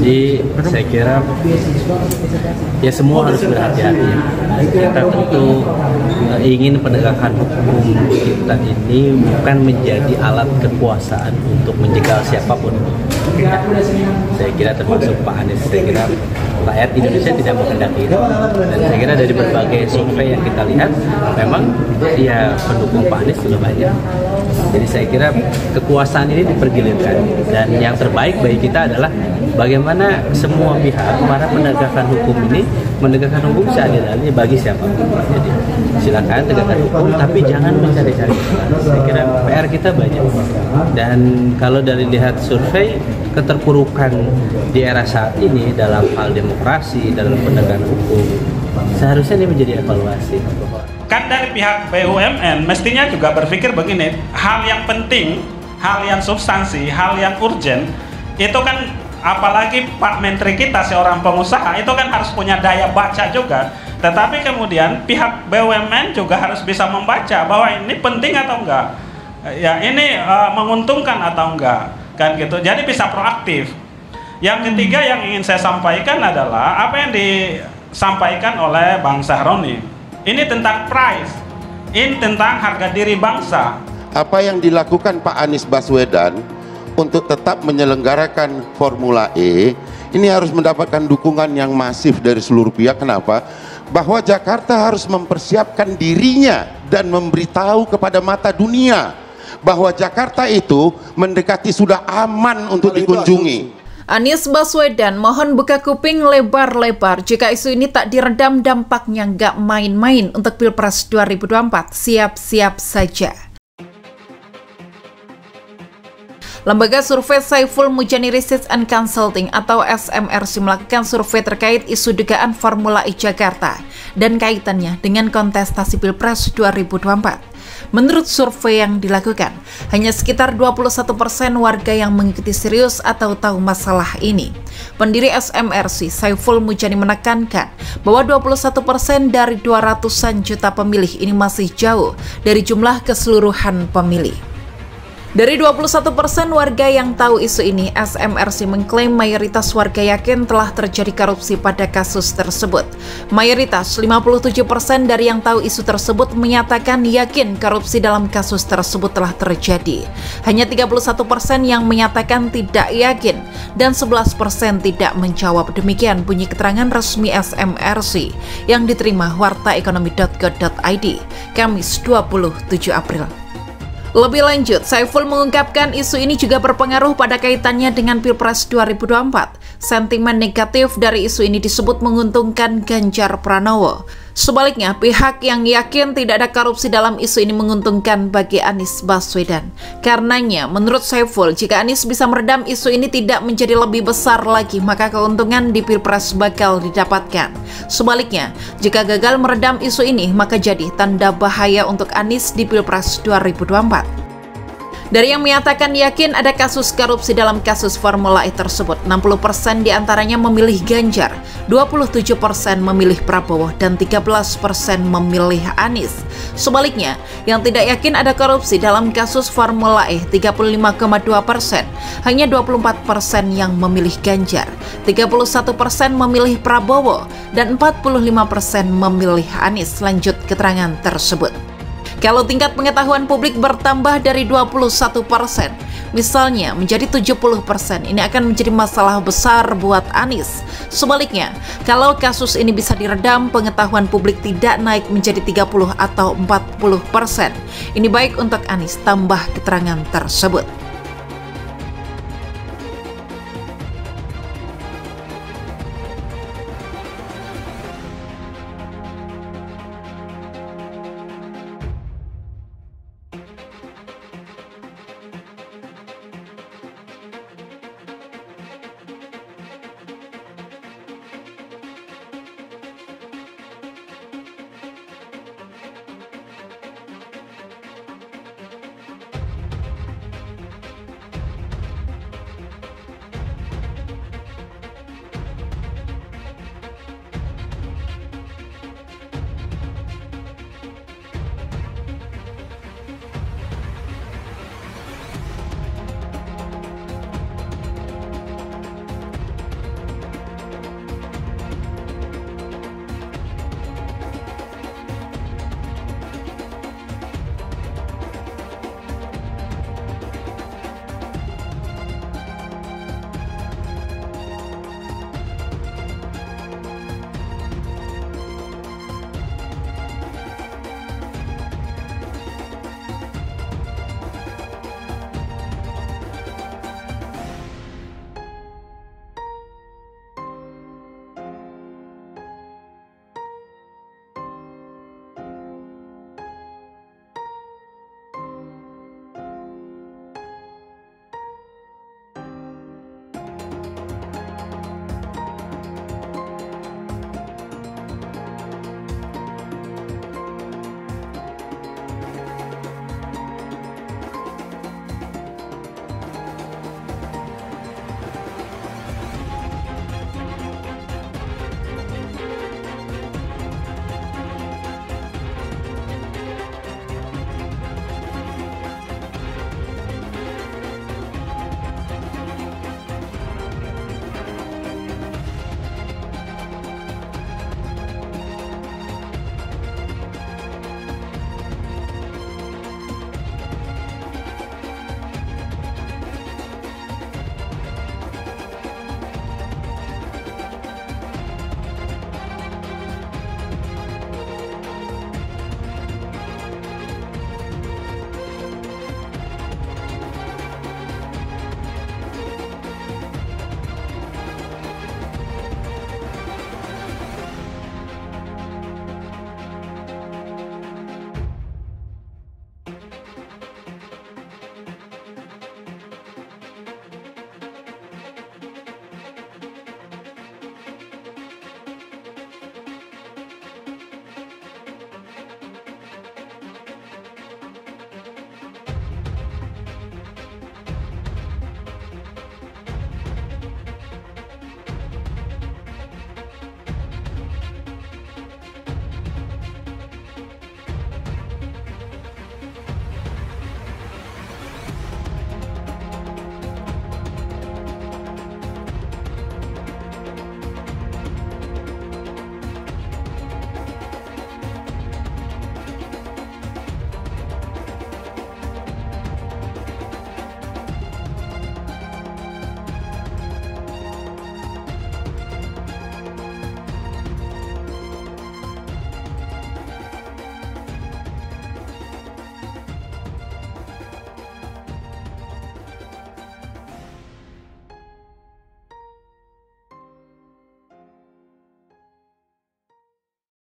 Jadi saya kira ya semua harus berhati-hati. Kita tentu ingin penegakan hukum kita ini bukan menjadi alat kekuasaan untuk menjegal siapapun. Ya, saya kira termasuk Pak Anies. Saya kira rakyat Indonesia tidak menghendaki itu. Dan saya kira dari berbagai survei yang kita lihat, memang ya pendukung Pak Anies sudah banyak. Jadi saya kira kekuasaan ini dipergilirkan, dan yang terbaik bagi kita adalah bagaimana semua pihak, para penegakan hukum ini menegakkan hukum seadil-adilnya bagi siapapun. Jadi silakan tegakkan hukum, tapi jangan mencari-cari. Saya kira PR kita banyak, dan kalau dari lihat survei, keterpurukan di era saat ini dalam hal demokrasi, dalam penegakan hukum, seharusnya ini menjadi evaluasi. Kan dari pihak BUMN mestinya juga berpikir begini, hal yang penting, hal yang substansi, hal yang urgent, itu kan apalagi Pak Menteri kita seorang pengusaha, itu kan harus punya daya baca juga. Tetapi kemudian pihak BUMN juga harus bisa membaca bahwa ini penting atau enggak, ya ini menguntungkan atau enggak, kan gitu. Jadi bisa proaktif. Yang ketiga yang ingin saya sampaikan adalah apa yang disampaikan oleh Bang Sahroni. Ini tentang price, ini tentang harga diri bangsa. Apa yang dilakukan Pak Anies Baswedan untuk tetap menyelenggarakan Formula E, ini harus mendapatkan dukungan yang masif dari seluruh pihak. Kenapa? Bahwa Jakarta harus mempersiapkan dirinya dan memberitahu kepada mata dunia bahwa Jakarta itu mendekati sudah aman untuk dikunjungi. Anies Baswedan mohon buka kuping lebar-lebar jika isu ini tak diredam, dampaknya nggak main-main untuk Pilpres 2024. Siap-siap saja. Lembaga survei Saiful Mujani Research and Consulting atau SMRC melakukan survei terkait isu dugaan Formula E Jakarta dan kaitannya dengan kontestasi Pilpres 2024. Menurut survei yang dilakukan, hanya sekitar 21% warga yang mengikuti serius atau tahu masalah ini. Pendiri SMRC, Saiful Mujani, menekankan bahwa 21% dari 200-an juta pemilih ini masih jauh dari jumlah keseluruhan pemilih. Dari 21% warga yang tahu isu ini, SMRC mengklaim mayoritas warga yakin telah terjadi korupsi pada kasus tersebut. Mayoritas 57% dari yang tahu isu tersebut menyatakan yakin korupsi dalam kasus tersebut telah terjadi. Hanya 31% yang menyatakan tidak yakin dan 11% tidak menjawab. Demikian bunyi keterangan resmi SMRC yang diterima wartaekonomi.co.id Kamis 27 April. Lebih lanjut, Saiful mengungkapkan isu ini juga berpengaruh pada kaitannya dengan Pilpres 2024. Sentimen negatif dari isu ini disebut menguntungkan Ganjar Pranowo. Sebaliknya, pihak yang yakin tidak ada korupsi dalam isu ini menguntungkan bagi Anies Baswedan. Karenanya, menurut Saiful, jika Anies bisa meredam isu ini tidak menjadi lebih besar lagi, maka keuntungan di Pilpres bakal didapatkan. Sebaliknya, jika gagal meredam isu ini, maka jadi tanda bahaya untuk Anies di Pilpres 2024. Dari yang menyatakan yakin ada kasus korupsi dalam kasus Formula E tersebut, 60% diantaranya memilih Ganjar, 27% memilih Prabowo, dan 13% memilih Anies. Sebaliknya, yang tidak yakin ada korupsi dalam kasus Formula E, 35,2%, hanya 24% yang memilih Ganjar, 31% memilih Prabowo, dan 45% memilih Anies. Lanjut keterangan tersebut. Kalau tingkat pengetahuan publik bertambah dari 21%, misalnya menjadi 70%, ini akan menjadi masalah besar buat Anies. Sebaliknya, kalau kasus ini bisa diredam, pengetahuan publik tidak naik menjadi 30 atau 40%. Ini baik untuk Anies, tambah keterangan tersebut.